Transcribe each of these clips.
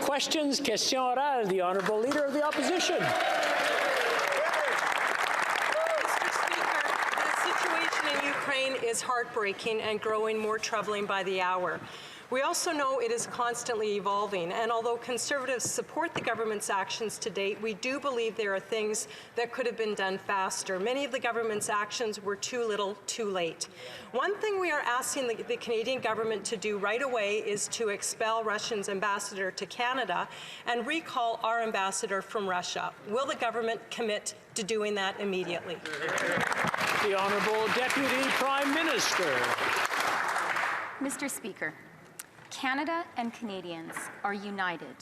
questions. Question orale. The Honourable Leader of the Opposition. Ukraine is heartbreaking and growing more troubling by the hour. We also know it is constantly evolving, and although Conservatives support the government's actions to date, we do believe there are things that could have been done faster. Many of the government's actions were too little, too late. One thing we are asking the Canadian government to do right away is to expel Russia's ambassador to Canada and recall our ambassador from Russia. Will the government commit to doing that immediately? The Honourable Deputy Prime Minister. Mr. Speaker, Canada and Canadians are united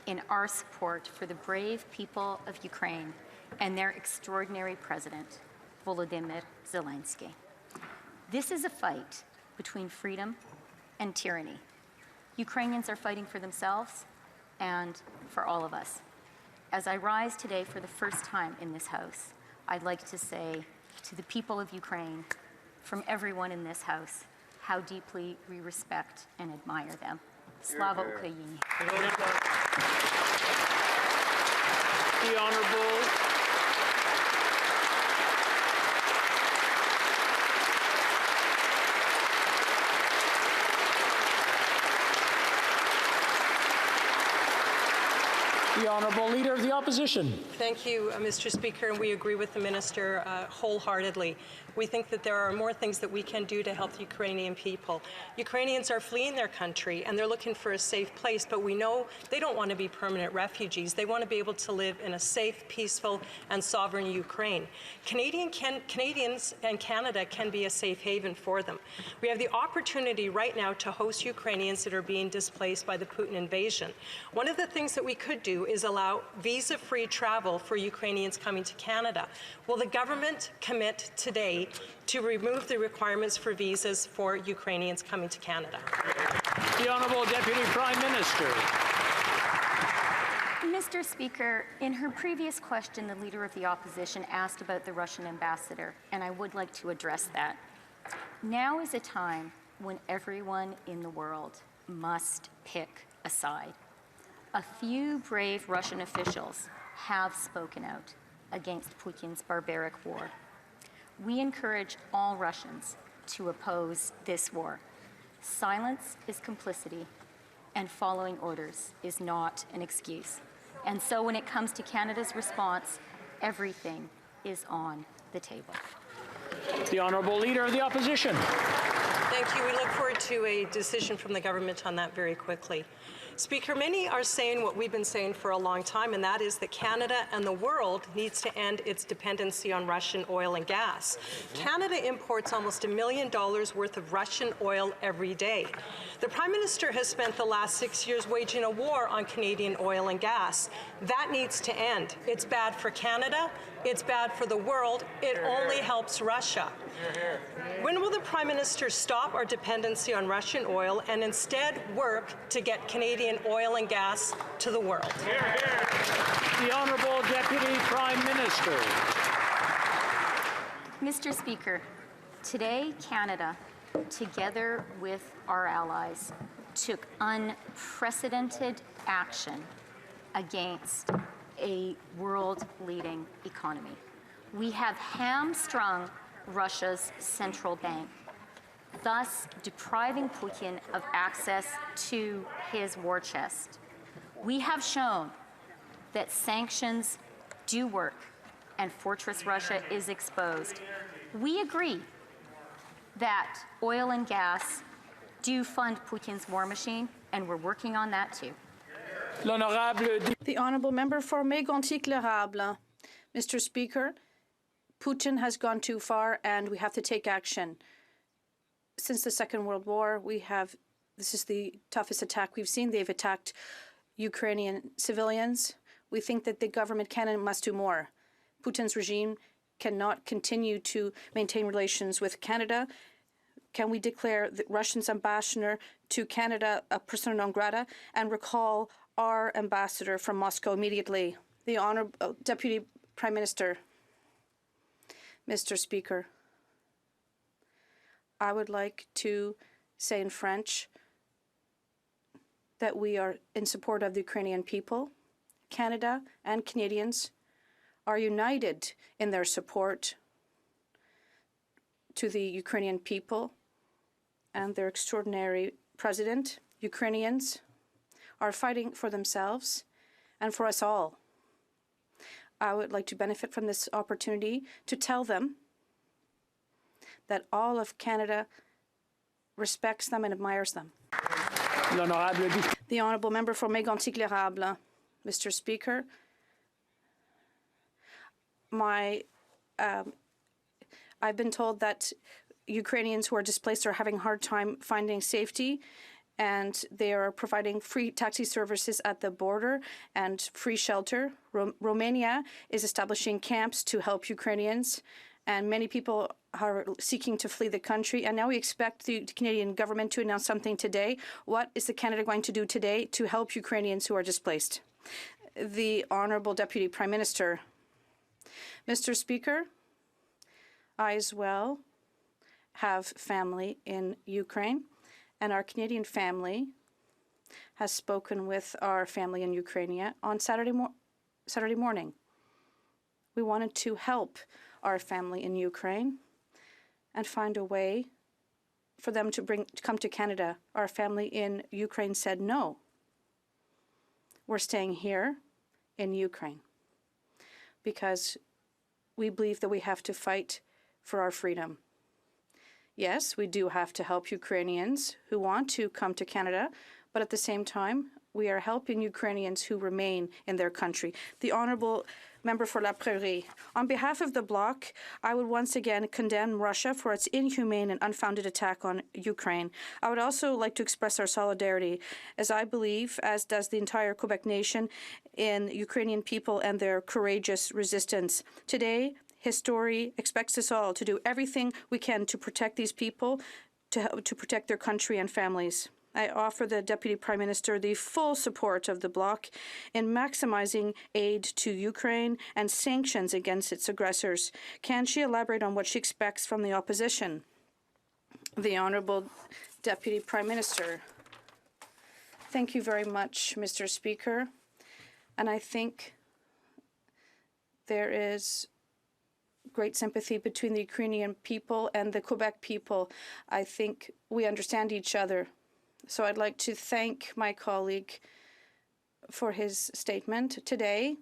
in our support for the brave people of Ukraine and their extraordinary president, Volodymyr Zelensky. This is a fight between freedom and tyranny. Ukrainians are fighting for themselves and for all of us. As I rise today for the first time in this House, I'd like to say to the people of Ukraine, from everyone in this House, how deeply we respect and admire them. Slava Ukraini. The Honourable The Honourable Leader of the Opposition. Thank you, Mr. Speaker, and we agree with the Minister wholeheartedly. We think that there are more things that we can do to help the Ukrainian people. Ukrainians are fleeing their country and they're looking for a safe place, but we know they don't want to be permanent refugees. They want to be able to live in a safe, peaceful, and sovereign Ukraine. Canadians and Canada can be a safe haven for them. We have the opportunity right now to host Ukrainians that are being displaced by the Putin invasion. One of the things that we could do is allow visa-free travel for Ukrainians coming to Canada. Will the government commit today to remove the requirements for visas for Ukrainians coming to Canada? The Honourable Deputy Prime Minister. Mr. Speaker, in her previous question, the Leader of the Opposition asked about the Russian ambassador, and I would like to address that. Now is a time when everyone in the world must pick a side. A few brave Russian officials have spoken out against Putin's barbaric war. We encourage all Russians to oppose this war. Silence is complicity, and following orders is not an excuse. And so when it comes to Canada's response, everything is on the table. The Honourable Leader of the Opposition. Thank you. We look forward to a decision from the government on that very quickly. Speaker, many are saying what we've been saying for a long time, and that is that Canada and the world needs to end its dependency on Russian oil and gas. Canada imports almost $1 million worth of Russian oil every day. The Prime Minister has spent the last 6 years waging a war on Canadian oil and gas. That needs to end. It's bad for Canada. It's bad for the world. It only helps Russia. When will the Prime Minister stop our dependency on Russian oil and instead work to get Canadian oil and gas to the world? The Honourable Deputy Prime Minister. Mr. Speaker, today Canada, together with our allies, took unprecedented action against a world-leading economy. We have hamstrung Russia's central bank, thus depriving Putin of access to his war chest. We have shown that sanctions do work and Fortress Russia is exposed. We agree that oil and gas do fund Putin's war machine, and we're working on that too. The Honourable Member for Mégantic-L'Érable. Mr. Speaker, Putin has gone too far and we have to take action. Since the Second World War, this is the toughest attack we've seen. They've attacked Ukrainian civilians. We think that the government can and must do more. Putin's regime cannot continue to maintain relations with Canada. Can we declare the Russian's ambassador to Canada a persona non grata and recall our ambassador from Moscow immediately? The Honourable Deputy Prime Minister. Mr. Speaker, I would like to say in French, that we are in support of the Ukrainian people. Canada and Canadians are united in their support to the Ukrainian people and their extraordinary president. Ukrainians are fighting for themselves and for us all. I would like to benefit from this opportunity to tell them that all of Canada respects them and admires them. The Honourable Member for Mégantic-L'Érable. Mr. Speaker, I've been told that Ukrainians who are displaced are having a hard time finding safety, and they are providing free taxi services at the border and free shelter. Romania is establishing camps to help Ukrainians, and many people are seeking to flee the country. And now we expect the Canadian government to announce something today. What is the Canada going to do today to help Ukrainians who are displaced? The Honourable Deputy Prime Minister. Mr. Speaker, I as well have family in Ukraine, and our Canadian family has spoken with our family in Ukraine on Saturday morning. We wanted to help our family in Ukraine and find a way for them to come to Canada. Our family in Ukraine said no. We're staying here in Ukraine because we believe that we have to fight for our freedom. Yes, we do have to help Ukrainians who want to come to Canada, but at the same time, we are helping Ukrainians who remain in their country. The Honourable Member for La Prairie. On behalf of the Bloc, I would once again condemn Russia for its inhumane and unfounded attack on Ukraine. I would also like to express our solidarity, as I believe, as does the entire Quebec nation, in Ukrainian people and their courageous resistance. Today, history expects us all to do everything we can to protect these people, to protect their country and families. I offer the Deputy Prime Minister the full support of the Bloc in maximizing aid to Ukraine and sanctions against its aggressors. Can she elaborate on what she expects from the opposition? The Honourable Deputy Prime Minister. Thank you very much, Mr. Speaker. And I think there is great sympathy between the Ukrainian people and the Quebec people. I think we understand each other. So I'd like to thank my colleague for his statement. Today,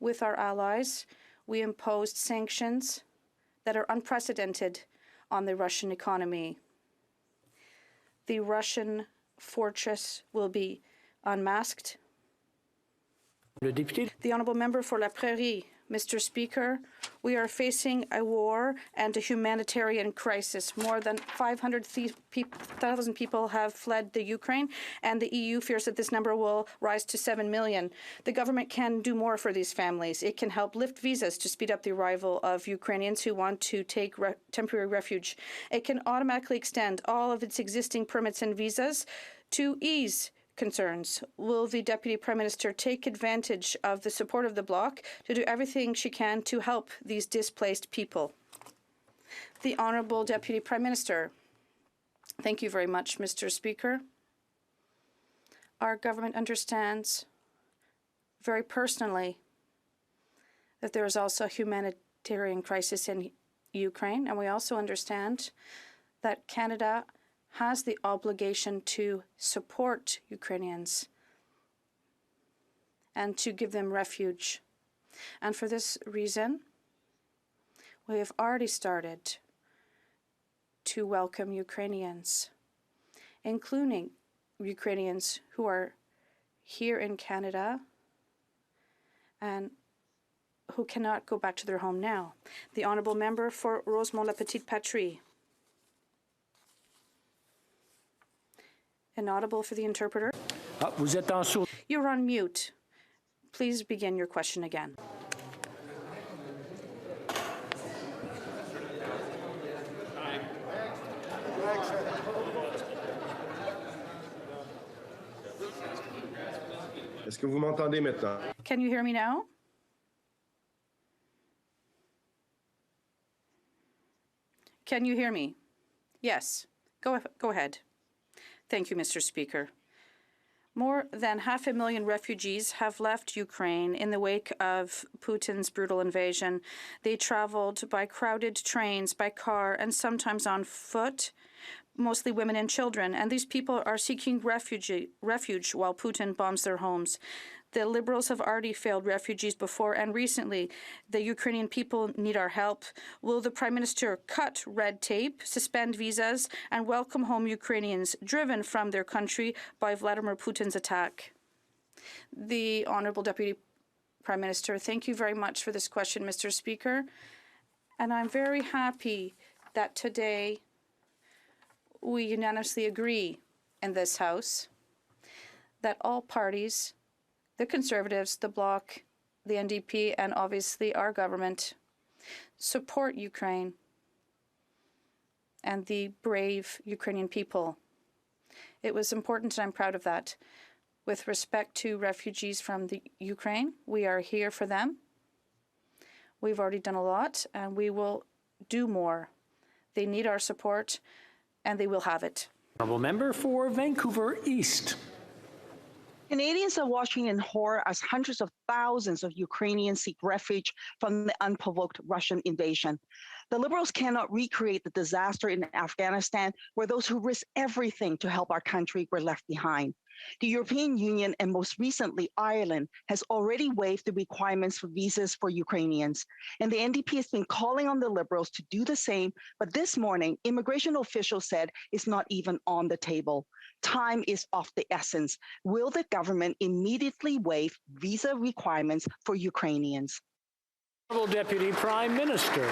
with our allies, we imposed sanctions that are unprecedented on the Russian economy. The Russian fortress will be unmasked. The Honourable Member for La Prairie. Mr. Speaker, we are facing a war and a humanitarian crisis. More than 500,000 people have fled the Ukraine, and the EU fears that this number will rise to 7 million. The government can do more for these families. It can help lift visas to speed up the arrival of Ukrainians who want to take temporary refuge. It can automatically extend all of its existing permits and visas to ease concerns. Will the Deputy Prime Minister take advantage of the support of the Bloc to do everything she can to help these displaced people? The Honourable Deputy Prime Minister. Thank you very much, Mr. Speaker. Our government understands very personally that there is also a humanitarian crisis in Ukraine, and we also understand that Canada has the obligation to support Ukrainians and to give them refuge. And for this reason, we have already started to welcome Ukrainians, including Ukrainians who are here in Canada and who cannot go back to their home now. The Honourable Member for Rosemont-la-Petite-Patrie. Inaudible for the interpreter. You're on mute. Please begin your question again. Est-ce que vous m'entendez maintenant? Can you hear me now? Can you hear me? Yes. Go ahead. Thank you, Mr. Speaker. More than 500,000 refugees have left Ukraine in the wake of Putin's brutal invasion. They traveled by crowded trains, by car, and sometimes on foot, mostly women and children. And these people are seeking refuge while Putin bombs their homes. The Liberals have already failed refugees before, and recently the Ukrainian people need our help. Will the Prime Minister cut red tape, suspend visas, and welcome home Ukrainians driven from their country by Vladimir Putin's attack? The Honourable Deputy Prime Minister, thank you very much for this question, Mr. Speaker. And I'm very happy that today we unanimously agree in this House that all parties, the Conservatives, the Bloc, the NDP, and obviously our government, support Ukraine and the brave Ukrainian people. It was important, and I'm proud of that. With respect to refugees from the Ukraine, we are here for them. We've already done a lot, and we will do more. They need our support, and they will have it. Honourable member for Vancouver East. Canadians are watching in horror as hundreds of thousands of Ukrainians seek refuge from the unprovoked Russian invasion. The Liberals cannot recreate the disaster in Afghanistan, where those who risk everything to help our country were left behind. The European Union, and most recently Ireland, has already waived the requirements for visas for Ukrainians. And the NDP has been calling on the Liberals to do the same, but this morning, immigration officials said it's not even on the table. Time is of the essence. Will the government immediately waive visa requirements for Ukrainians? Honourable Deputy Prime Minister.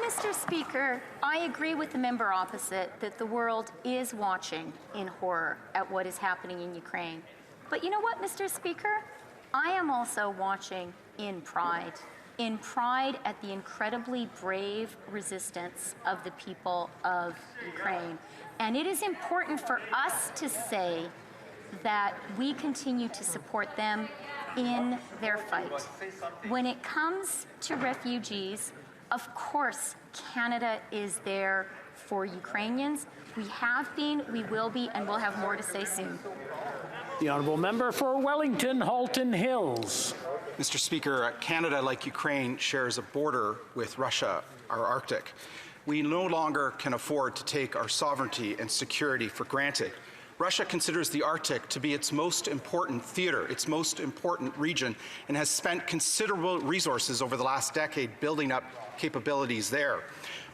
Mr. Speaker, I agree with the member opposite that the world is watching in horror at what is happening in Ukraine. But you know what, Mr. Speaker? I am also watching in pride at the incredibly brave resistance of the people of Ukraine. And it is important for us to say that we continue to support them in their fight. When it comes to refugees, of course, Canada is there for Ukrainians. We have been, we will be, and we'll have more to say soon. The honourable member for Wellington, Halton Hills. Mr. Speaker, Canada, like Ukraine, shares a border with Russia, our Arctic. We no longer can afford to take our sovereignty and security for granted. Russia considers the Arctic to be its most important theater, its most important region, and has spent considerable resources over the last decade building up capabilities there.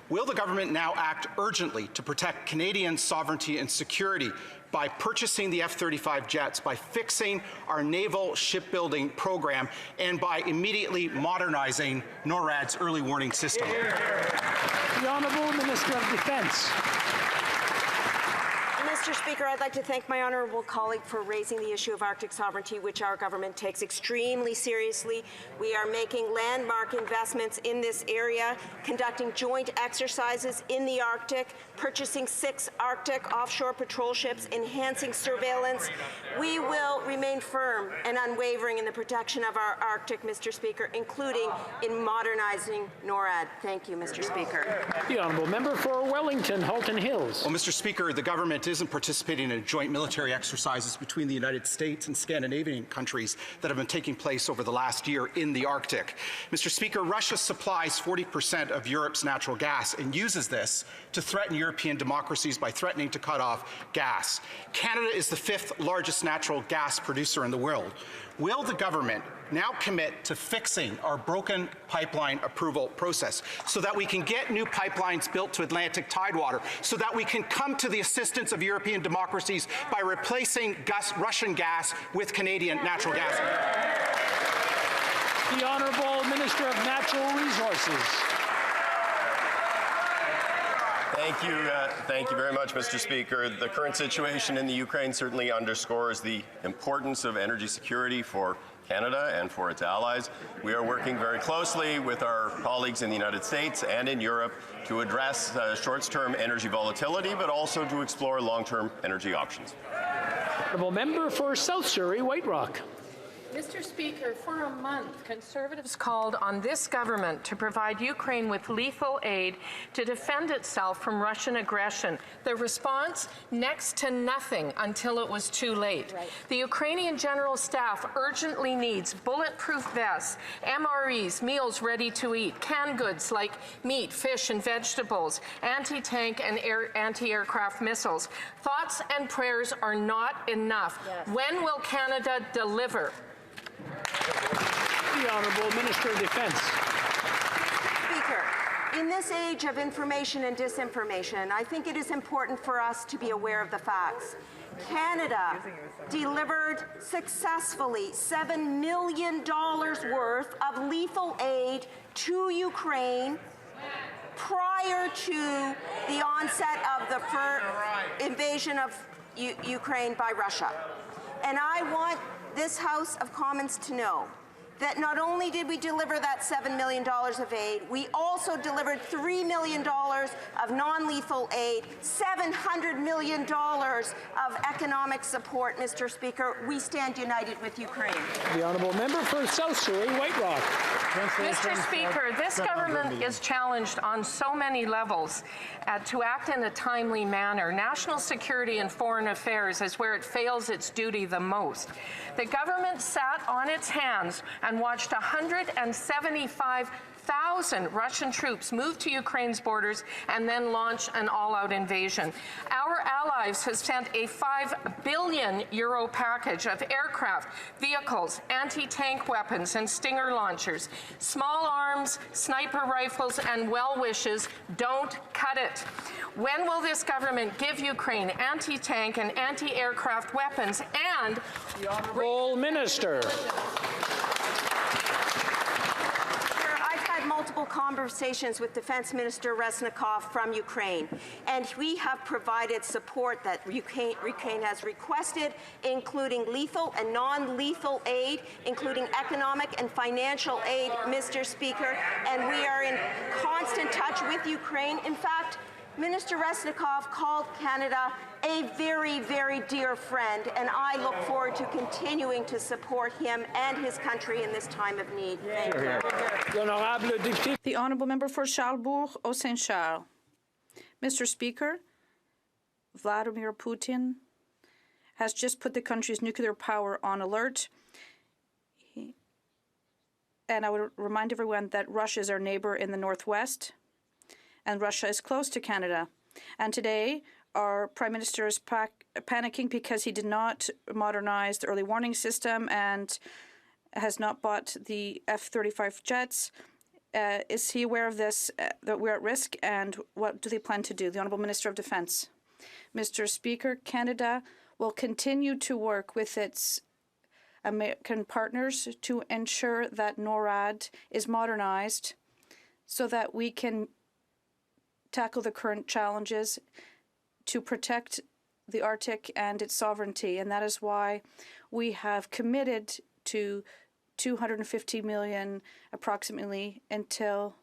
Will the government now act urgently to protect Canadian sovereignty and security by purchasing the F-35 jets, by fixing our naval shipbuilding program, and by immediately modernizing NORAD's early warning system? The Honourable Minister of Defence. Mr. Speaker, I'd like to thank my honourable colleague for raising the issue of Arctic sovereignty, which our government takes extremely seriously. We are making landmark investments in this area, conducting joint exercises in the Arctic, purchasing 6 Arctic offshore patrol ships, enhancing surveillance. We will remain firm and unwavering in the protection of our Arctic, Mr. Speaker, including in modernizing NORAD. Thank you, Mr. Speaker. The honourable member for Wellington, Halton Hills. Well, Mr. Speaker, the government isn't participating in joint military exercises between the United States and Scandinavian countries that have been taking place over the last year in the Arctic. Mr. Speaker, Russia supplies 40% of Europe's natural gas and uses this to threaten European democracies by threatening to cut off gas. Canada is the 5th largest natural gas producer in the world. Will the government now commit to fixing our broken pipeline approval process so that we can get new pipelines built to Atlantic tidewater, so that we can come to the assistance of European democracies by replacing Russian gas with Canadian natural gas? The Honourable Minister of Natural Resources. Thank you very much, Mr. Speaker. The current situation in the Ukraine certainly underscores the importance of energy security for Canada and for its allies. We are working very closely with our colleagues in the United States and in Europe to address short-term energy volatility, but also to explore long-term energy options. Honourable member for South Surrey, White Rock. Mr. Speaker, for a month, Conservatives called on this government to provide Ukraine with lethal aid to defend itself from Russian aggression. The response? Next to nothing until it was too late. Right. The Ukrainian General Staff urgently needs bulletproof vests, MREs, meals ready to eat, canned goods like meat, fish, and vegetables, anti-tank and anti-aircraft missiles. Thoughts and prayers are not enough. Yes. When will Canada deliver? The Honourable Minister of Defence. Speaker, in this age of information and disinformation, I think it is important for us to be aware of the facts. Canada delivered successfully $7 million worth of lethal aid to Ukraine prior to the onset of the invasion of Ukraine by Russia. And I want this House of Commons to know that not only did we deliver that $7 million of aid, we also delivered $3 million of non-lethal aid, $700 million of economic support, Mr. Speaker. We stand united with Ukraine. The Honourable Member for South Surrey, White Rock. Mr. Speaker, this government is challenged on so many levels to act in a timely manner. National security and foreign affairs is where it fails its duty the most. The government sat on its hands and watched 175,000 Russian troops move to Ukraine's borders and then launch an all-out invasion. Our allies have sent a €5 billion package of aircraft, vehicles, anti-tank weapons, and Stinger launchers. Small arms, sniper rifles, and well wishes don't cut it. When will this government give Ukraine anti-tank and anti-aircraft weapons and the Honourable Minister? Multiple conversations with Defense Minister Reznikov from Ukraine, and we have provided support that Ukraine has requested, including lethal and non-lethal aid, including economic and financial aid, Mr. Speaker, and we are in constant touch with Ukraine. In fact, Minister Reznikov called Canada a very, very dear friend, and I look forward to continuing to support him and his country in this time of need. Thank you. The Honourable Member for Charlesbourg, Saint-Charles. Mr. Speaker, Vladimir Putin has just put the country's nuclear power on alert. And I would remind everyone that Russia is our neighbor in the northwest, and Russia is close to Canada. And today, our Prime Minister is panicking because he did not modernize the early warning system and has not bought the F-35 jets. Is he aware of this, that we're at risk, and what do they plan to do? The Honourable Minister of Defence. Mr. Speaker, Canada will continue to work with its American partners to ensure that NORAD is modernized so that we can tackle the current challenges to protect the Arctic and its sovereignty. And that is why we have committed to $250 million approximately until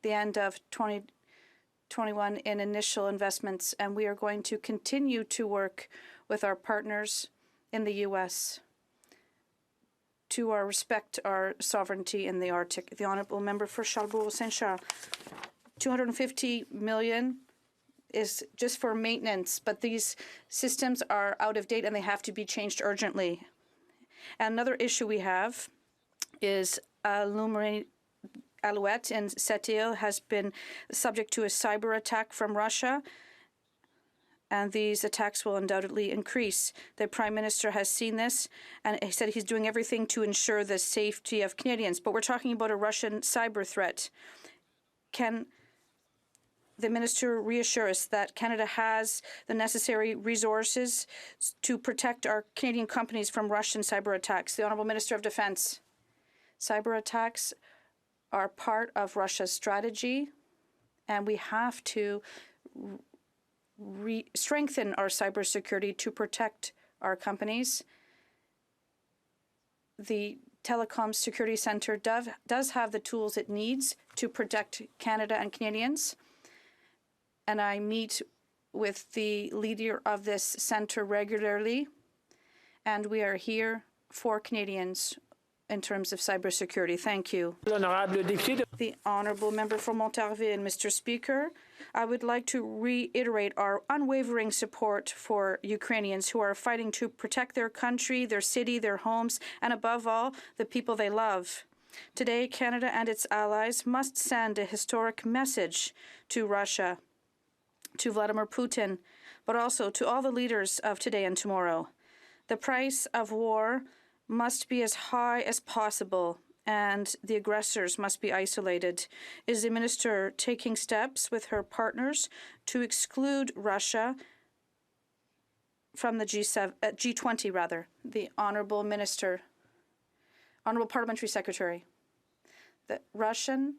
the end of 2021 in initial investments. And we are going to continue to work with our partners in the U.S. to respect our sovereignty in the Arctic. The Honourable Member for Charlesbourg-Saint-Charles. $250 million is just for maintenance, but these systems are out of date and they have to be changed urgently. Another issue we have is Alouette in Sept-Îles has been subject to a cyber attack from Russia, and these attacks will undoubtedly increase. The Prime Minister has seen this, and he said he's doing everything to ensure the safety of Canadians. But we're talking about a Russian cyber threat. Can the Minister reassure us that Canada has the necessary resources to protect our Canadian companies from Russian cyber attacks? The Honourable Minister of Defence. Cyber attacks are part of Russia's strategy, and we have to strengthen our cybersecurity to protect our companies. The Telecom Security Centre does have the tools it needs to protect Canada and Canadians. And I meet with the leader of this centre regularly, and we are here for Canadians in terms of cybersecurity. Thank you. The honourable member for Montarville. Mr. Speaker, I would like to reiterate our unwavering support for Ukrainians who are fighting to protect their country, their city, their homes, and above all, the people they love. Today, Canada and its allies must send a historic message to Russia, to Vladimir Putin, but also to all the leaders of today and tomorrow. The price of war must be as high as possible, and the aggressors must be isolated. Is the minister taking steps with her partners to exclude Russia from the G20 rather? The honourable minister, honourable parliamentary secretary. The Russian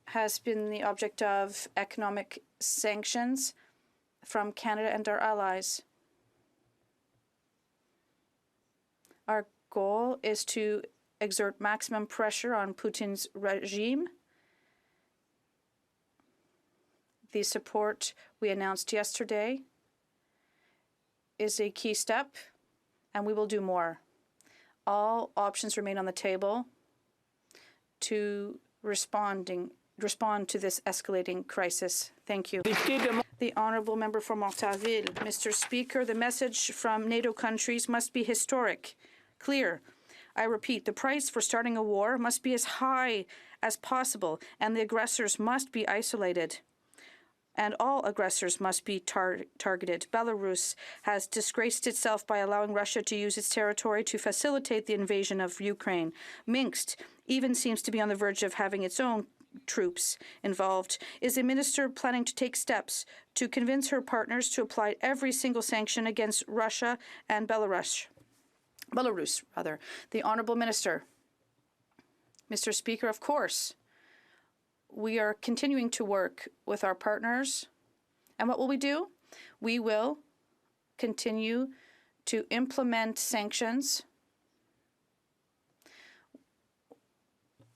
has been the object of economic sanctions from Canada and our allies. Our goal is to exert maximum pressure on Putin's regime. The support we announced yesterday is a key step, and we will do more. All options remain on the table to respond to this escalating crisis. Thank you. The honourable member for Montarville. Mr. Speaker, the message from NATO countries must be historic, clear. I repeat, the price for starting a war must be as high as possible, and the aggressors must be isolated. And all aggressors must be targeted. Belarus has disgraced itself by allowing Russia to use its territory to facilitate the invasion of Ukraine. Minsk even seems to be on the verge of having its own troops involved. Is the minister planning to take steps to convince her partners to apply every single sanction against Russia and Belarus? The honourable minister. Mr. Speaker, of course, we are continuing to work with our partners. And what will we do? We will continue to implement sanctions.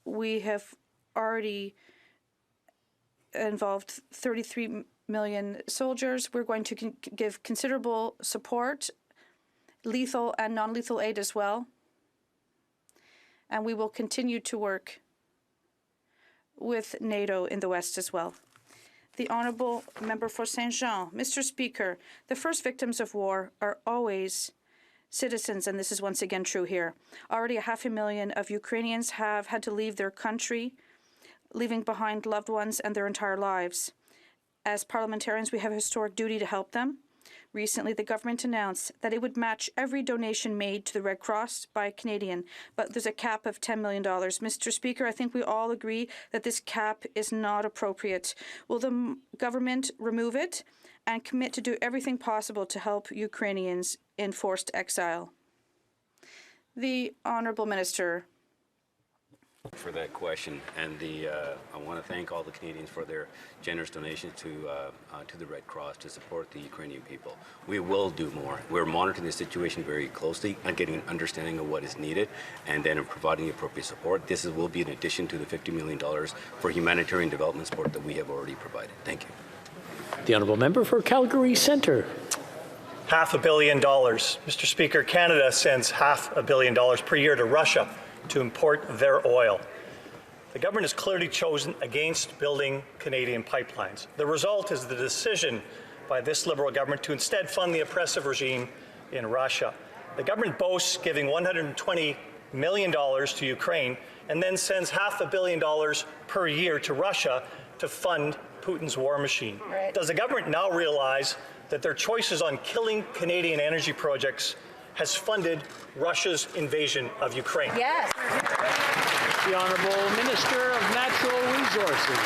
We have already involved 33 million soldiers. We're going to give considerable support, lethal and non-lethal aid as well. And we will continue to work with NATO in the West as well. The honourable member for Saint-Jean. Mr. Speaker, the first victims of war are always citizens, and this is once again true here. Already 500,000 of Ukrainians have had to leave their country, leaving behind loved ones and their entire lives. As parliamentarians, we have a historic duty to help them. Recently, the government announced that it would match every donation made to the Red Cross by a Canadian, but there's a cap of $10 million. Mr. Speaker, I think we all agree that this cap is not appropriate. Will the government remove it and commit to do everything possible to help Ukrainians in forced exile? The Honourable Minister. For that question, and I want to thank all the Canadians for their generous donations to the Red Cross to support the Ukrainian people. We will do more. We're monitoring the situation very closely and getting an understanding of what is needed, and then providing appropriate support. This will be in addition to the $50 million for humanitarian development support that we have already provided. Thank you. The honourable member for Calgary Centre. $500 million. Mr. Speaker, Canada sends $500 million per year to Russia to import their oil. The government has clearly chosen against building Canadian pipelines. The result is the decision by this Liberal government to instead fund the oppressive regime in Russia. The government boasts giving $120 million to Ukraine and then sends $500 million per year to Russia to fund Putin's war machine. Right. Does the government now realize that their choices on killing Canadian energy projects has funded Russia's invasion of Ukraine? Yes. The Honourable Minister of Natural Resources.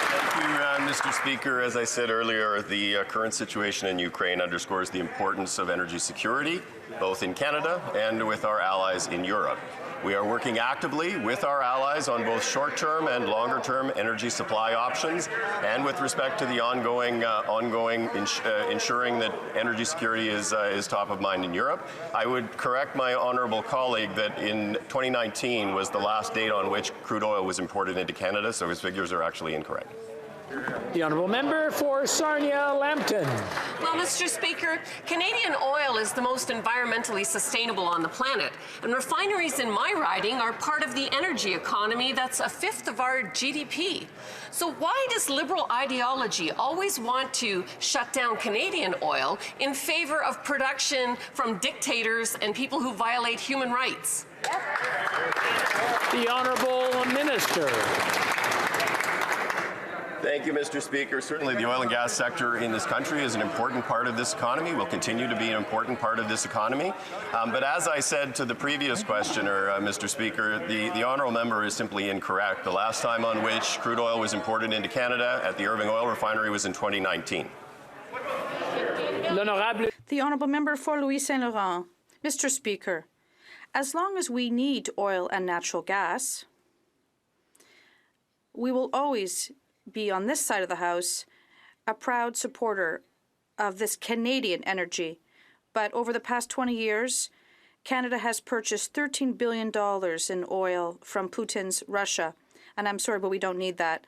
Thank you, Mr. Speaker. As I said earlier, the current situation in Ukraine underscores the importance of energy security, both in Canada and with our allies in Europe. We are working actively with our allies on both short-term and longer-term energy supply options, and with respect to the ongoing ensuring that energy security is top of mind in Europe. I would correct my honourable colleague that in 2019 was the last date on which crude oil was imported into Canada, so his figures are actually incorrect. The honourable member for Sarnia-Lambton. Well, Mr. Speaker, Canadian oil is the most environmentally sustainable on the planet, and refineries in my riding are part of the energy economy that's a fifth of our GDP. So why does Liberal ideology always want to shut down Canadian oil in favor of production from dictators and people who violate human rights? The honourable minister. Thank you, Mr. Speaker. Certainly the oil and gas sector in this country is an important part of this economy, will continue to be an important part of this economy. But as I said to the previous questioner, Mr. Speaker, the honourable member is simply incorrect. The last time on which crude oil was imported into Canada at the Irving Oil Refinery was in 2019. The honourable member for Louis Saint Laurent. Mr. Speaker, as long as we need oil and natural gas, we will always be on this side of the House a proud supporter of this Canadian energy. But over the past 20 years, Canada has purchased $13 billion in oil from Putin's Russia. And I'm sorry, but we don't need that.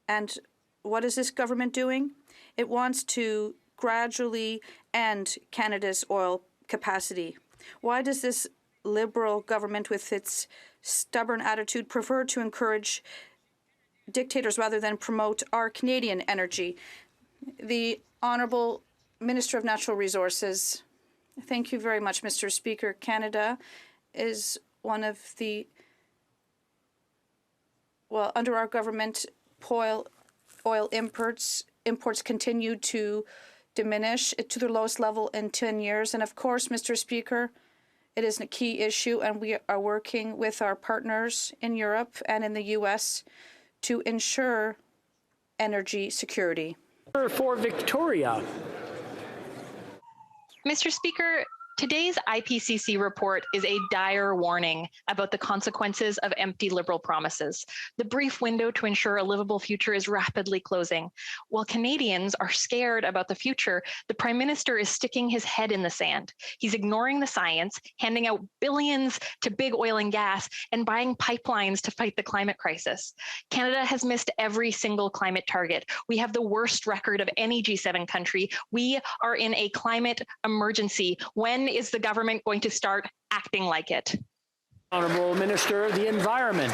And what is this government doing? It wants to gradually end Canada's oil capacity. Why does this Liberal government, with its stubborn attitude, prefer to encourage dictators rather than promote our Canadian energy? The Honourable Minister of Natural Resources. Thank you very much, Mr. Speaker. Canada is one of the, well, under our government, oil imports continue to diminish to their lowest level in 10 years. And of course, Mr. Speaker, it is a key issue, and we are working with our partners in Europe and in the U.S. to ensure energy security. For Victoria. Mr. Speaker, today's IPCC report is a dire warning about the consequences of empty Liberal promises. The brief window to ensure a livable future is rapidly closing. While Canadians are scared about the future, the Prime Minister is sticking his head in the sand. He's ignoring the science, handing out billions to big oil and gas, and buying pipelines to fight the climate crisis. Canada has missed every single climate target. We have the worst record of any G7 country. We are in a climate emergency. When is the government going to start acting like it? Honourable Minister of the Environment.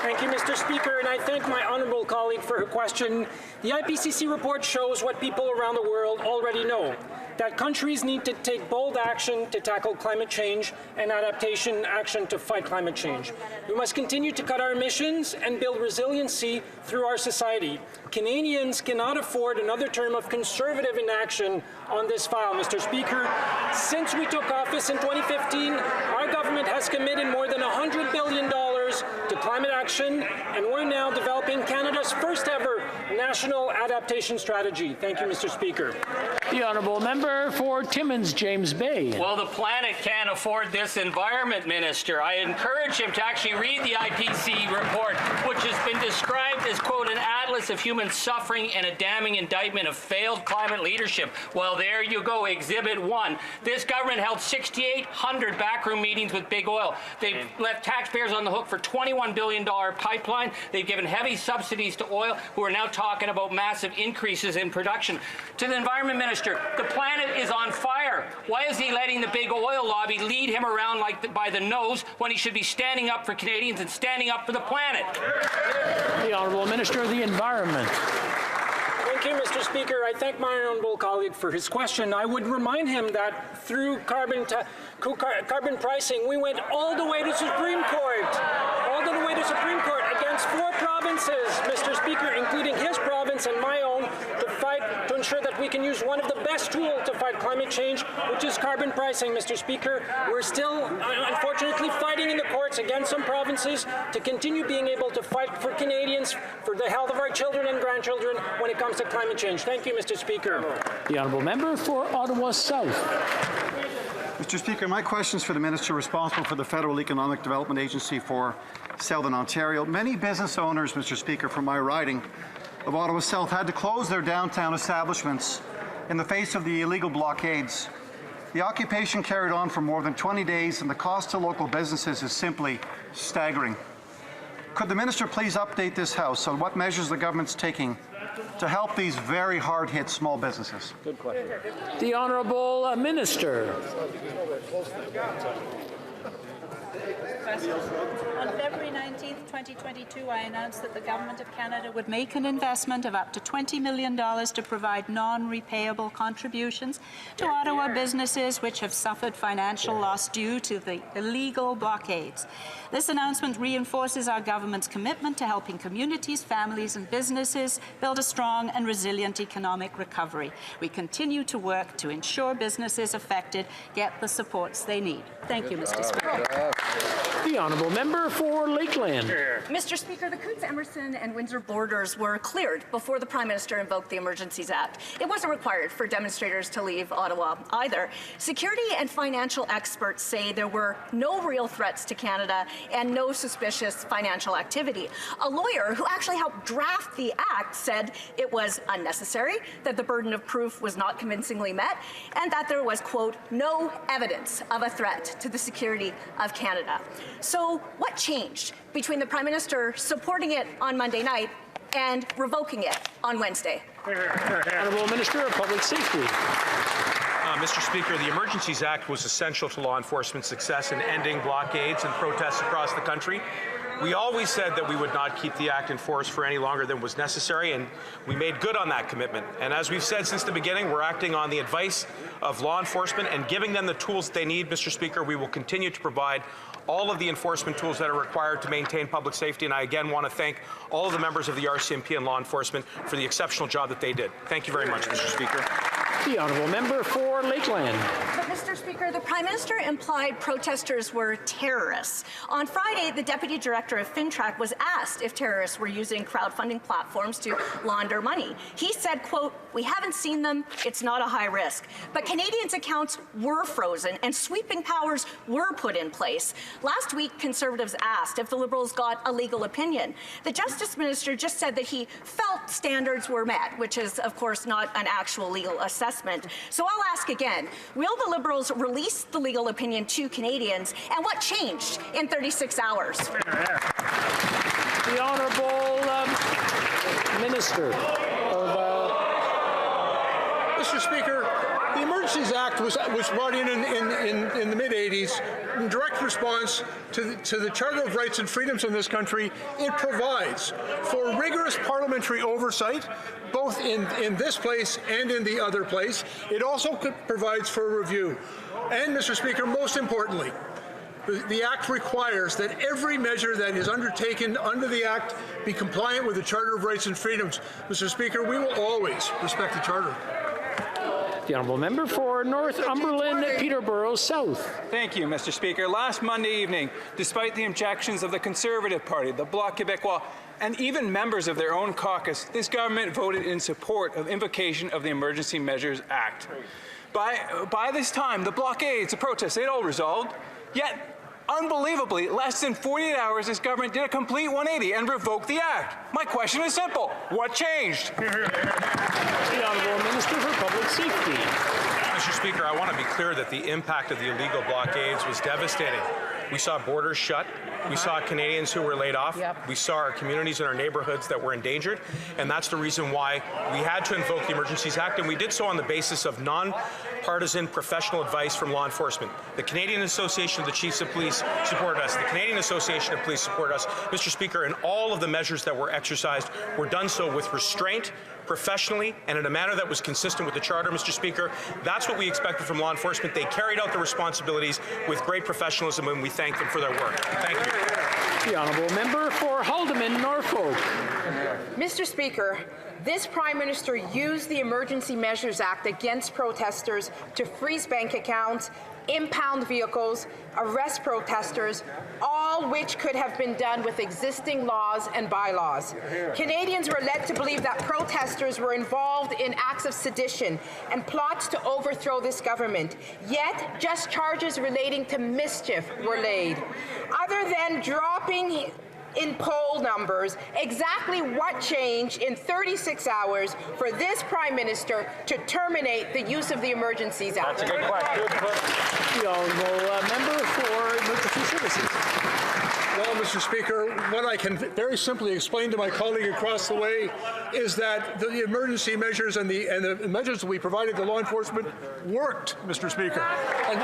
Thank you, Mr. Speaker, and I thank my honourable colleague for her question. The IPCC report shows what people around the world already know, that countries need to take bold action to tackle climate change and adaptation action to fight climate change. We must continue to cut our emissions and build resiliency through our society. Canadians cannot afford another term of conservative inaction on this file, Mr. Speaker. Since we took office in 2015, our government has committed more than $100 billion to climate action, and we're now developing Canada's first ever national adaptation strategy. Thank you, Mr. Speaker. The honourable member for Timmins, James Bay. Well, the planet can't afford this environment, Minister. I encourage him to actually read the IPCC report, which has been described as, quote, an atlas of human suffering and a damning indictment of failed climate leadership. Well, there you go, Exhibit 1. This government held 6,800 backroom meetings with big oil. They've left taxpayers on the hook for $21 billion pipeline. They've given heavy subsidies to oil, who are now talking about massive increases in production. To the Environment Minister, the planet is on fire. Why is he letting the big oil lobby lead him around by the nose when he should be standing up for Canadians and standing up for the planet? The Honourable Minister of the Environment. Thank you, Mr. Speaker. I thank my honourable colleague for his question. I would remind him that through carbon pricing, we went all the way to Supreme Court, against 4 provinces, Mr. Speaker, including his province and my own, to ensure that we can use one of the best tools to fight climate change, which is carbon pricing, Mr. Speaker. We're still, unfortunately, fighting in the courts against some provinces to continue being able to fight for Canadians, for the health of our children and grandchildren when it comes to climate change. Thank you, Mr. Speaker. The honourable member for Ottawa South. Mr. Speaker, my question is for the Minister responsible for the Federal Economic Development Agency for Southern Ontario. Many business owners, Mr. Speaker, from my riding of Ottawa South had to close their downtown establishments in the face of the illegal blockades. The occupation carried on for more than 20 days, and the cost to local businesses is simply staggering. Could the minister please update this House on what measures the government's taking to help these very hard-hit small businesses? Good question. The Honourable Minister. On February 19th, 2022, I announced that the Government of Canada would make an investment of up to $20 million to provide non-repayable contributions to Ottawa businesses which have suffered financial loss due to the illegal blockades. This announcement reinforces our government's commitment to helping communities, families and businesses build a strong and resilient economic recovery. We continue to work to ensure businesses affected get the supports they need. Thank you, Mr. Speaker. The Honourable Member for Lakeland. Mr. Speaker, the Coutts, Emerson and Windsor borders were cleared before the Prime Minister invoked the Emergencies Act. It wasn't required for demonstrators to leave Ottawa either. Security and financial experts say there were no real threats to Canada and no suspicious financial activity. A lawyer who actually helped draft the act said it was unnecessary, that the burden of proof was not convincingly met, and that there was, quote, no evidence of a threat to the security of Canada. So what changed between the Prime Minister supporting it on Monday night and revoking it on Wednesday? Honourable Minister of Public Safety. Mr. Speaker, the Emergencies Act was essential to law enforcement's success in ending blockades and protests across the country. We always said that we would not keep the Act in force for any longer than was necessary, and we made good on that commitment. And as we've said since the beginning, we're acting on the advice of law enforcement and giving them the tools they need. Mr. Speaker, we will continue to provide all of the enforcement tools that are required to maintain public safety, and I again want to thank all of the members of the RCMP and law enforcement for the exceptional job that they did. Thank you very much, Mr. Speaker. The Honourable Member for Lakeland. But, Mr. Speaker, the Prime Minister implied protesters were terrorists. On Friday, the Deputy Director of FinTrack was asked if terrorists were using crowdfunding platforms to launder money. He said, quote, we haven't seen them, it's not a high risk. But Canadians' accounts were frozen and sweeping powers were put in place. Last week, Conservatives asked if the Liberals got a legal opinion. The Justice Minister just said that he felt standards were met, which is, of course, not an actual legal assessment. So I'll ask again, will the Liberals release the legal opinion to Canadians, and what changed in 36 hours? The Honourable Minister of... Mr. Speaker, the Emergencies Act was brought in the mid-'80s in direct response to the Charter of Rights and Freedoms in this country. It provides for rigorous parliamentary oversight, both in this place and in the other place. It also provides for a review. And, Mr. Speaker, most importantly, the Act requires that every measure that is undertaken under the Act be compliant with the Charter of Rights and Freedoms. Mr. Speaker, we will always respect the Charter. The Honourable Member for Northumberland, Peterborough South. Thank you, Mr. Speaker. Last Monday evening, despite the objections of the Conservative Party, the Bloc Québécois, and even members of their own caucus, this government voted in support of invocation of the Emergency Measures Act. By this time, the blockades, the protests, they'd all resolved, yet unbelievably, less than 48 hours, this government did a complete 180 and revoked the Act. My question is simple. What changed? The Honourable Minister for Public Safety. Mr. Speaker, I want to be clear that the impact of the illegal blockades was devastating. We saw borders shut. We saw Canadians who were laid off. Yep. We saw our communities and our neighbourhoods that were endangered. And that's the reason why we had to invoke the Emergencies Act. And we did so on the basis of non-partisan professional advice from law enforcement. The Canadian Association of the Chiefs of Police supported us. The Canadian Association of Police supported us. Mr. Speaker, and all of the measures that were exercised were done so with restraint, professionally, and in a manner that was consistent with the Charter, Mr. Speaker. That's what we expected from law enforcement. They carried out their responsibilities with great professionalism, and we thank them for their work. Thank you. The Honourable Member for Haldimand, Norfolk. Mr. Speaker, this Prime Minister used the Emergency Measures Act against protesters to freeze bank accounts, impound vehicles, arrest protesters, all which could have been done with existing laws and bylaws. Canadians were led to believe that protesters were involved in acts of sedition and plots to overthrow this government. Yet, just charges relating to mischief were laid. Other than dropping in poll numbers, exactly what changed in 36 hours for this Prime Minister to terminate the use of the Emergencies Act? That's a good question. The Honourable Member for Emergency Services. Well, Mr. Speaker, what I can very simply explain to my colleague across the way is that the emergency measures and the measures that we provided to law enforcement worked, Mr. Speaker. And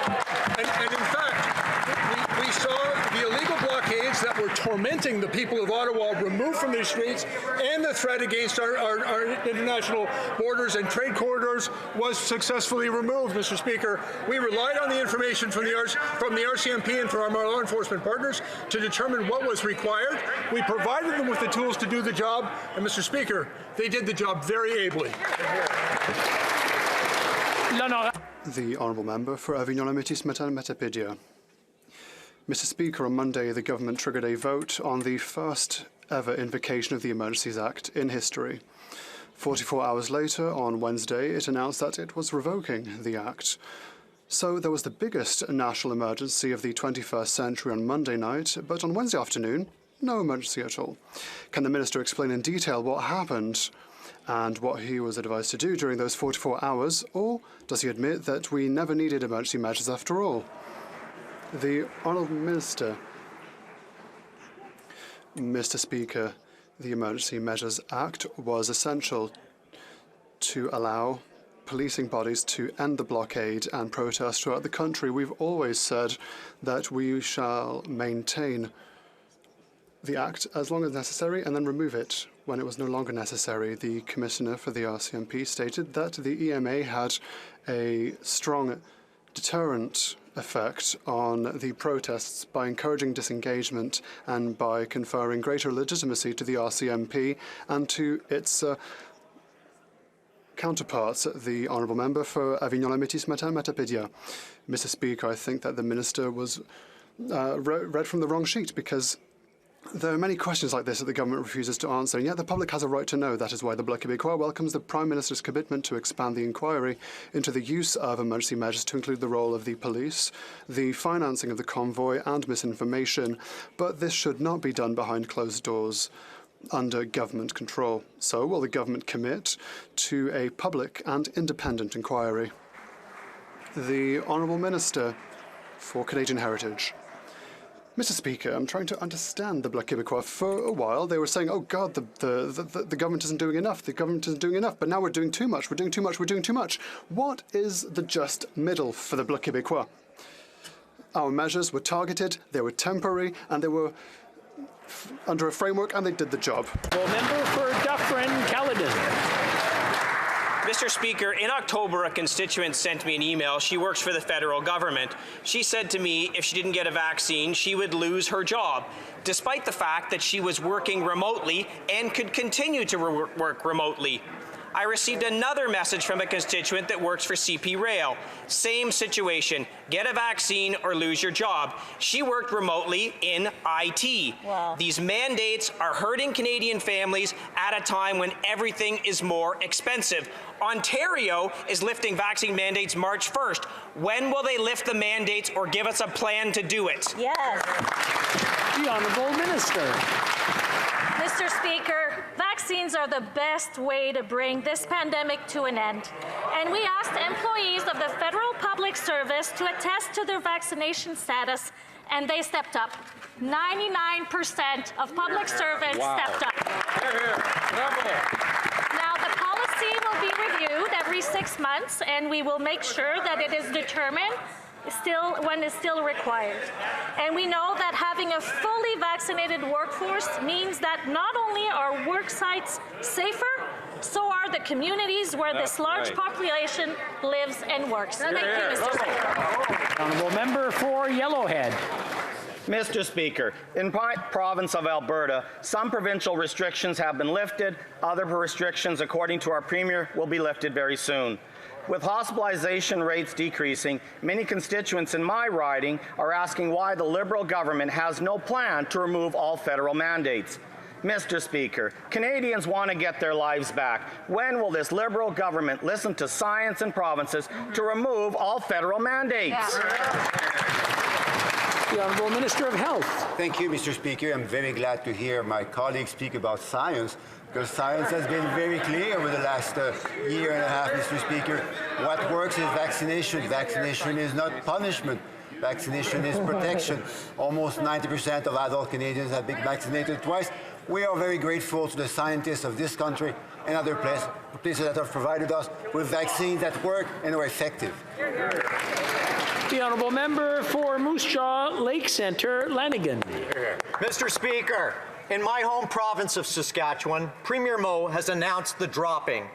in fact, we saw the illegal blockades that were tormenting the people of Ottawa removed from these streets, and the threat against our international borders and trade corridors was successfully removed, Mr. Speaker. We relied on the information from the RCMP and from our law enforcement partners to determine what was required. We provided them with the tools to do the job, and Mr. Speaker, they did the job very ably. The Honourable Member for Avignon Metapedia. Mr. Speaker, on Monday the government triggered a vote on the first ever invocation of the Emergencies Act in history. 44 hours later, on Wednesday, it announced that it was revoking the Act. So there was the biggest national emergency of the 21st century on Monday night, but on Wednesday afternoon, no emergency at all. Can the Minister explain in detail what happened and what he was advised to do during those 44 hours, or does he admit that we never needed emergency measures after all? The Honourable Minister. Mr. Speaker, the Emergency Measures Act was essential to allow policing bodies to end the blockade and protest throughout the country. We've always said that we shall maintain the Act as long as necessary and then remove it when it was no longer necessary. The Commissioner for the RCMP stated that the EMA had a strong deterrent effect on the protests by encouraging disengagement and by conferring greater legitimacy to the RCMP and to its counterparts, the Honourable Member for Avignon Metapedia. Mr. Speaker, I think that the Minister was read from the wrong sheet, because there are many questions like this that the government refuses to answer, and yet the public has a right to know. That is why the Bloc Québécois welcomes the Prime Minister's commitment to expand the inquiry into the use of emergency measures to include the role of the police, the financing of the convoy and misinformation, but this should not be done behind closed doors under government control. So will the government commit to a public and independent inquiry? The Honourable Minister for Canadian Heritage. Mr. Speaker, I'm trying to understand the Bloc Québécois. For a while, they were saying, oh, God, the government isn't doing enough. The government isn't doing enough. But now we're doing too much. We're doing too much. We're doing too much. What is the just middle for the Bloc Québécois? Our measures were targeted, they were temporary, and they were under a framework, and they did the job. Member for Dufferin-Caledon. Mr. Speaker, in October, a constituent sent me an email. She works for the federal government. She said to me if she didn't get a vaccine, she would lose her job, despite the fact that she was working remotely and could continue to work remotely. I received another message from a constituent that works for CP Rail. Same situation. Get a vaccine or lose your job. She worked remotely in IT. Wow. These mandates are hurting Canadian families at a time when everything is more expensive. Ontario is lifting vaccine mandates March 1st. When will they lift the mandates or give us a plan to do it? Yes. The Honourable Minister. Mr. Speaker, vaccines are the best way to bring this pandemic to an end. And we asked employees of the Federal Public Service to attest to their vaccination status, and they stepped up. 99% of public servants stepped up. Now, the policy will be reviewed every 6 months, and we will make sure that it is determined when it's still required. And we know that having a fully vaccinated workforce means that not only are work sites safer, so are the communities where this large population lives and works. Thank you, Mr. Speaker. Honourable Member for Yellowhead. Mr. Speaker, in my province of Alberta, some provincial restrictions have been lifted. Other restrictions, according to our Premier, will be lifted very soon. With hospitalization rates decreasing, many constituents in my riding are asking why the Liberal government has no plan to remove all federal mandates. Mr. Speaker, Canadians want to get their lives back. When will this Liberal government listen to science and provinces to remove all federal mandates? The Honourable Minister of Health. Thank you, Mr. Speaker. I'm very glad to hear my colleagues speak about science, because science has been very clear over the last year and a half, Mr. Speaker. What works is vaccination. Vaccination is not punishment. Vaccination is protection. Almost 90% of adult Canadians have been vaccinated twice. We are very grateful to the scientists of this country and other places that have provided us with vaccines that work and are effective. The honourable member for Moose Jaw Lake Centre, Lanigan. Mr. Speaker, in my home province of Saskatchewan, Premier Moe has announced the dropping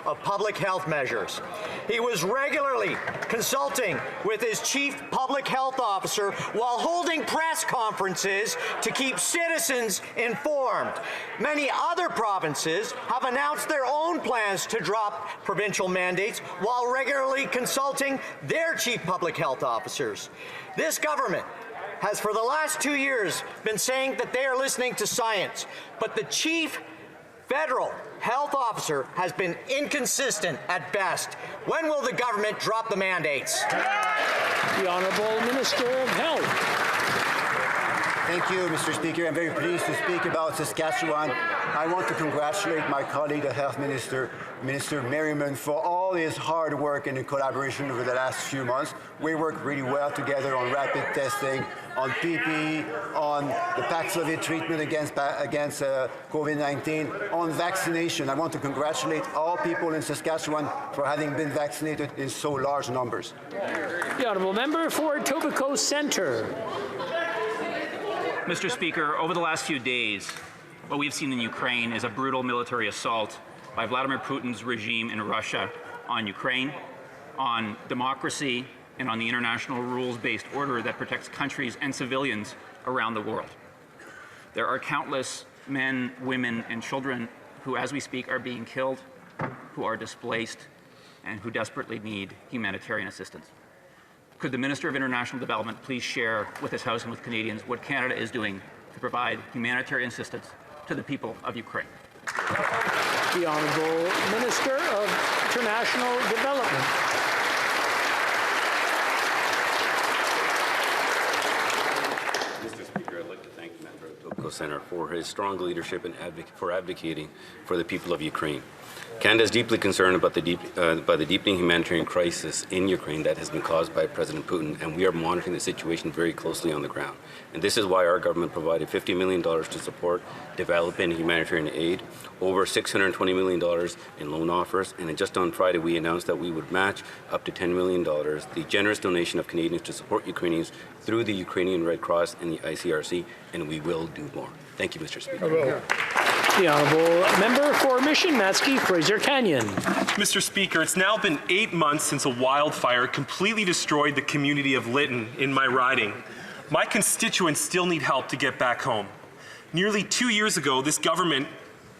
of public health measures. He was regularly consulting with his chief public health officer while holding press conferences to keep citizens informed. Many other provinces have announced their own plans to drop provincial mandates while regularly consulting their chief public health officers. This government has for the last 2 years been saying that they are listening to science, but the chief federal health officer has been inconsistent at best. When will the government drop the mandates? The Honourable Minister of Health. Thank you, Mr. Speaker. I'm very pleased to speak about Saskatchewan. I want to congratulate my colleague, the Health Minister, Minister Merriman, for all his hard work and collaboration over the last few months. We worked really well together on rapid testing, on PPE, on the Paxlovid treatment against COVID-19, on vaccination. I want to congratulate all people in Saskatchewan for having been vaccinated in so large numbers. The Honourable Member for Etobicoke Centre. Mr. Speaker, over the last few days, what we've seen in Ukraine is a brutal military assault by Vladimir Putin's regime in Russia on Ukraine, on democracy, and on the international rules-based order that protects countries and civilians around the world. There are countless men, women, and children who, as we speak, are being killed, who are displaced, and who desperately need humanitarian assistance. Could the Minister of International Development please share with this House and with Canadians what Canada is doing to provide humanitarian assistance to the people of Ukraine? The Honourable Minister of International Development. Mr. Speaker, I'd like to thank the member of Etobicoke Centre for his strong leadership and for advocating for the people of Ukraine. Canada is deeply concerned about the deepening humanitarian crisis in Ukraine that has been caused by President Putin, and we are monitoring the situation very closely on the ground. And this is why our government provided $50 million to support development and humanitarian aid, over $620 million in loan offers, and just on Friday we announced that we would match up to $10 million, the generous donation of Canadians to support Ukrainians through the Ukrainian Red Cross and the ICRC, and we will do more. Thank you, Mr. Speaker. The Honourable Member for Mission Matsky, Fraser Canyon. Mr. Speaker, it's now been 8 months since a wildfire completely destroyed the community of Lytton in my riding. My constituents still need help to get back home. Nearly 2 years ago, this government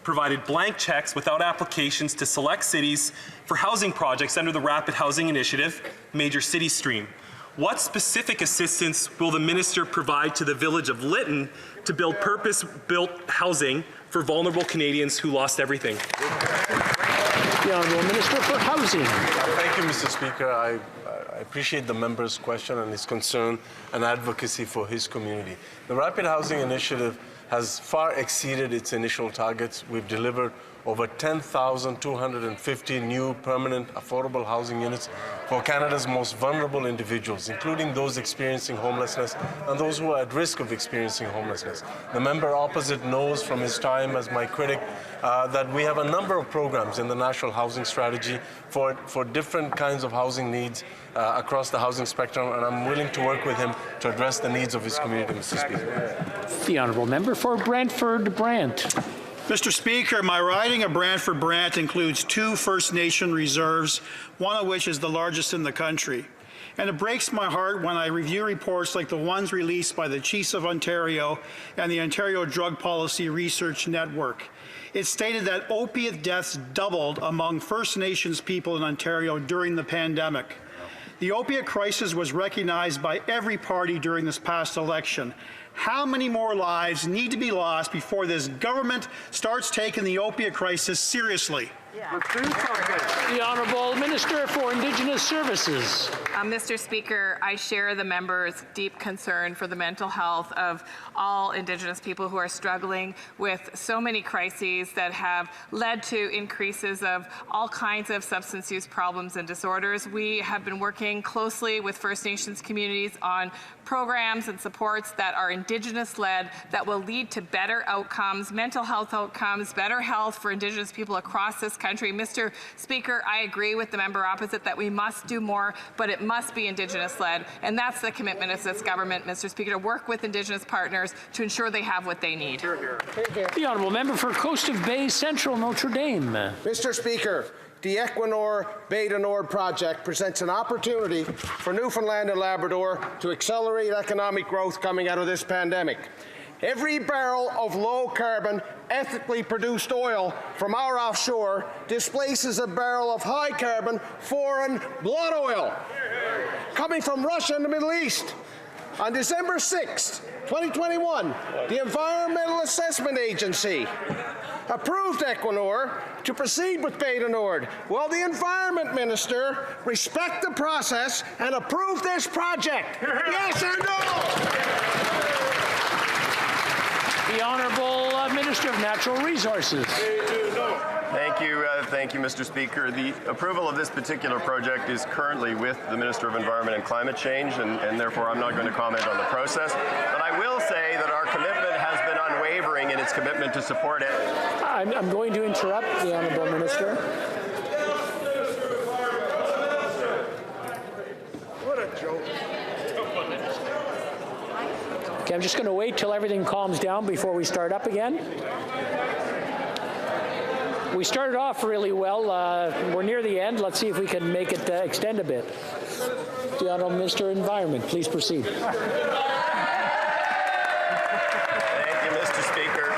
provided blank checks without applications to select cities for housing projects under the Rapid Housing Initiative, Major City Stream. What specific assistance will the minister provide to the village of Lytton to build purpose-built housing for vulnerable Canadians who lost everything? The Honourable Minister for Housing. Thank you, Mr. Speaker. I appreciate the member's question and his concern and advocacy for his community. The Rapid Housing Initiative has far exceeded its initial targets. We've delivered over 10,250 new permanent affordable housing units for Canada's most vulnerable individuals, including those experiencing homelessness and those who are at risk of experiencing homelessness. The member opposite knows from his time as my critic that we have a number of programs in the National Housing Strategy for different kinds of housing needs across the housing spectrum, and I'm willing to work with him to address the needs of his community, Mr. Speaker. The Honourable Member for Brantford-Brant. Mr. Speaker, my riding of Brantford-Brant includes 2 First Nation reserves, one of which is the largest in the country. And it breaks my heart when I review reports like the ones released by the Chiefs of Ontario and the Ontario Drug Policy Research Network. It stated that opiate deaths doubled among First Nations people in Ontario during the pandemic. The opiate crisis was recognized by every party during this past election. How many more lives need to be lost before this government starts taking the opiate crisis seriously? The Honourable Minister for Indigenous Services. Mr. Speaker, I share the member's deep concern for the mental health of all Indigenous people who are struggling with so many crises that have led to increases of all kinds of substance use problems and disorders. We have been working closely with First Nations communities on programs and supports that are Indigenous-led that will lead to better outcomes, mental health outcomes, better health for Indigenous people across this country. Mr. Speaker, I agree with the member opposite that we must do more, but it must be Indigenous-led, and that's the commitment of this government, Mr. Speaker, to work with Indigenous partners to ensure they have what they need. The Honourable Member for Coast of Bay Central Notre Dame. Mr. Speaker, the Equinor Bay to Nord project presents an opportunity for Newfoundland and Labrador to accelerate economic growth coming out of this pandemic. Every barrel of low-carbon, ethically produced oil from our offshore displaces a barrel of high-carbon, foreign blood oil coming from Russia and the Middle East. On December 6, 2021, the Environmental Assessment Agency approved Equinor to proceed with Bay to Nord. Will the Environment Minister respect the process and approve this project? Yes or no? The Honourable Minister of Natural Resources. Thank you, Mr. Speaker. The approval of this particular project is currently with the Minister of Environment and Climate Change, and therefore I'm not going to comment on the process. But I will say that our commitment has been unwavering in its commitment to support it. I'm going to interrupt the Honourable Minister. What a joke. Okay, I'm just going to wait till everything calms down before we start up again. We started off really well. We're near the end. Let's see if we can make it extend a bit. The Honourable Minister of Environment, please proceed. Thank you, Mr. Speaker.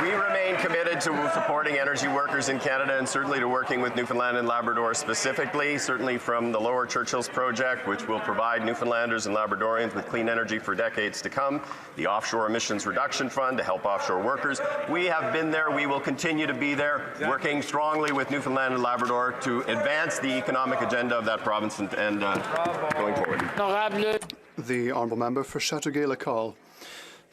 We remain committed to supporting energy workers in Canada and certainly to working with Newfoundland and Labrador specifically, certainly from the Lower Churchills project, which will provide Newfoundlanders and Labradorians with clean energy for decades to come, the Offshore Emissions Reduction Fund to help offshore workers. We have been there. We will continue to be there, working strongly with Newfoundland and Labrador to advance the economic agenda of that province and going forward. The Honourable Member for Chateauguay-Lacal.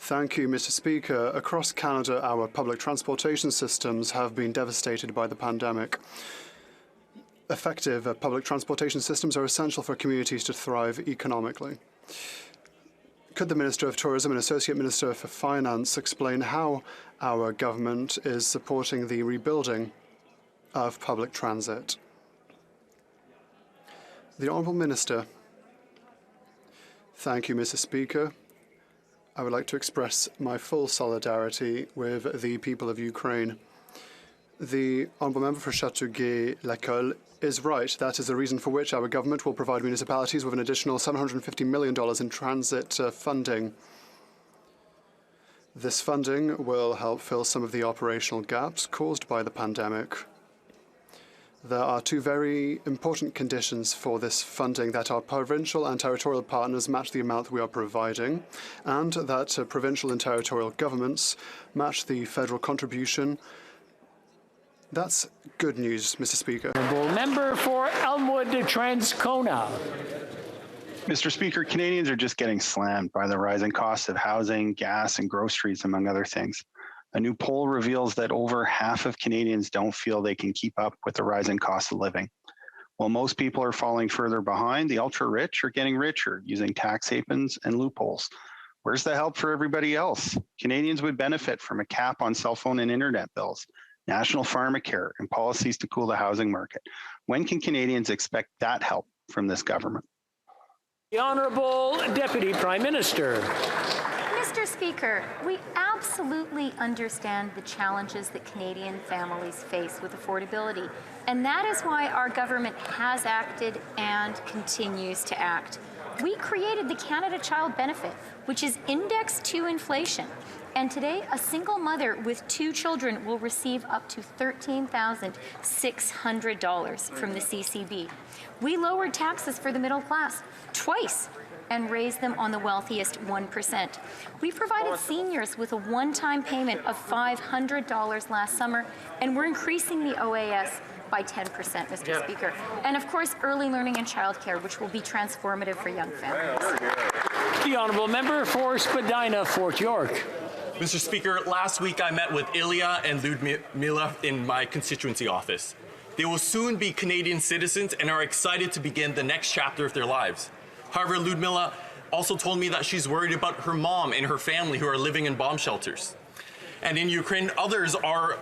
Thank you, Mr. Speaker. Across Canada, our public transportation systems have been devastated by the pandemic. Effective public transportation systems are essential for communities to thrive economically. Could the Minister of Tourism and Associate Minister for Finance explain how our government is supporting the rebuilding of public transit? The Honourable Minister. Thank you, Mr. Speaker. I would like to express my full solidarity with the people of Ukraine. The Honourable Member for Chateauguay-Lacal is right. That is the reason for which our government will provide municipalities with an additional $750 million in transit funding. This funding will help fill some of the operational gaps caused by the pandemic. There are two very important conditions for this funding: that our provincial and territorial partners match the amount that we are providing, and that provincial and territorial governments match the federal contribution. That's good news, Mr. Speaker. Member for Elmwood Transcona. Mr. Speaker, Canadians are just getting slammed by the rising costs of housing, gas, and groceries, among other things. A new poll reveals that over half of Canadians don't feel they can keep up with the rising cost of living. While most people are falling further behind, the ultra-rich are getting richer using tax havens and loopholes. Where's the help for everybody else? Canadians would benefit from a cap on cell phone and internet bills, national pharmacare, and policies to cool the housing market. When can Canadians expect that help from this government? The Honourable Deputy Prime Minister. Mr. Speaker, we absolutely understand the challenges that Canadian families face with affordability, and that is why our government has acted and continues to act. We created the Canada Child Benefit, which is indexed to inflation, and today a single mother with 2 children will receive up to $13,600 from the CCB. We lowered taxes for the middle class twice, and raise them on the wealthiest 1%. We provided seniors with a one-time payment of $500 last summer, and we're increasing the OAS by 10%, Mr. Speaker. And of course, early learning and childcare, which will be transformative for young families. The honourable member for Spadina, Fort York. Mr. Speaker, last week I met with Ilya and Ludmila in my constituency office. They will soon be Canadian citizens and are excited to begin the next chapter of their lives. However, Ludmila also told me that she's worried about her mom and her family who are living in bomb shelters. And in Ukraine, others are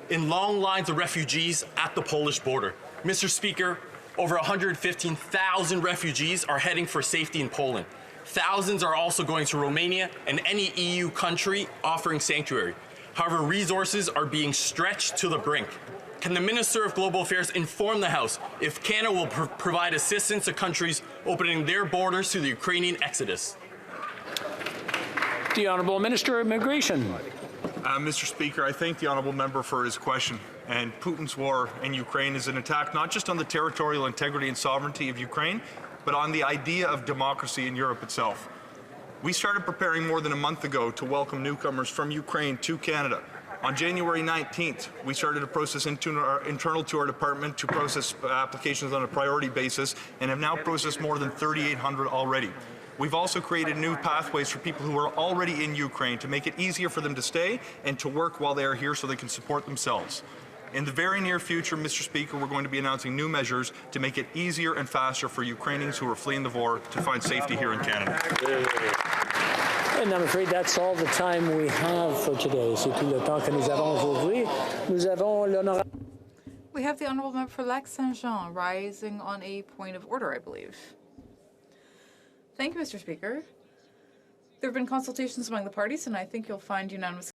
in long lines of refugees at the Polish border. Mr. Speaker, over 115,000 refugees are heading for safety in Poland. Thousands are also going to Romania and any EU country offering sanctuary. However, resources are being stretched to the brink. Can the Minister of Global Affairs inform the House if Canada will provide assistance to countries opening their borders to the Ukrainian exodus? The Honourable Minister of Immigration. Mr. Speaker, I thank the honourable member for his question. And Putin's war in Ukraine is an attack not just on the territorial integrity and sovereignty of Ukraine, but on the idea of democracy in Europe itself. We started preparing more than a month ago to welcome newcomers from Ukraine to Canada. On January 19th, we started a process internal to our department to process applications on a priority basis and have now processed more than 3,800 already. We've also created new pathways for people who are already in Ukraine to make it easier for them to stay and to work while they are here so they can support themselves. In the very near future, Mr. Speaker, we're going to be announcing new measures to make it easier and faster for Ukrainians who are fleeing the war to find safety here in Canada. And I'm afraid that's all the time we have for today. C'est tout le temps que nous avons aujourd'hui. Nous avons l'honorable. We have the honourable member for Lac-Saint-Jean rising on a point of order, I believe. Thank you, Mr. Speaker. There have been consultations among the parties, and I think you'll find unanimous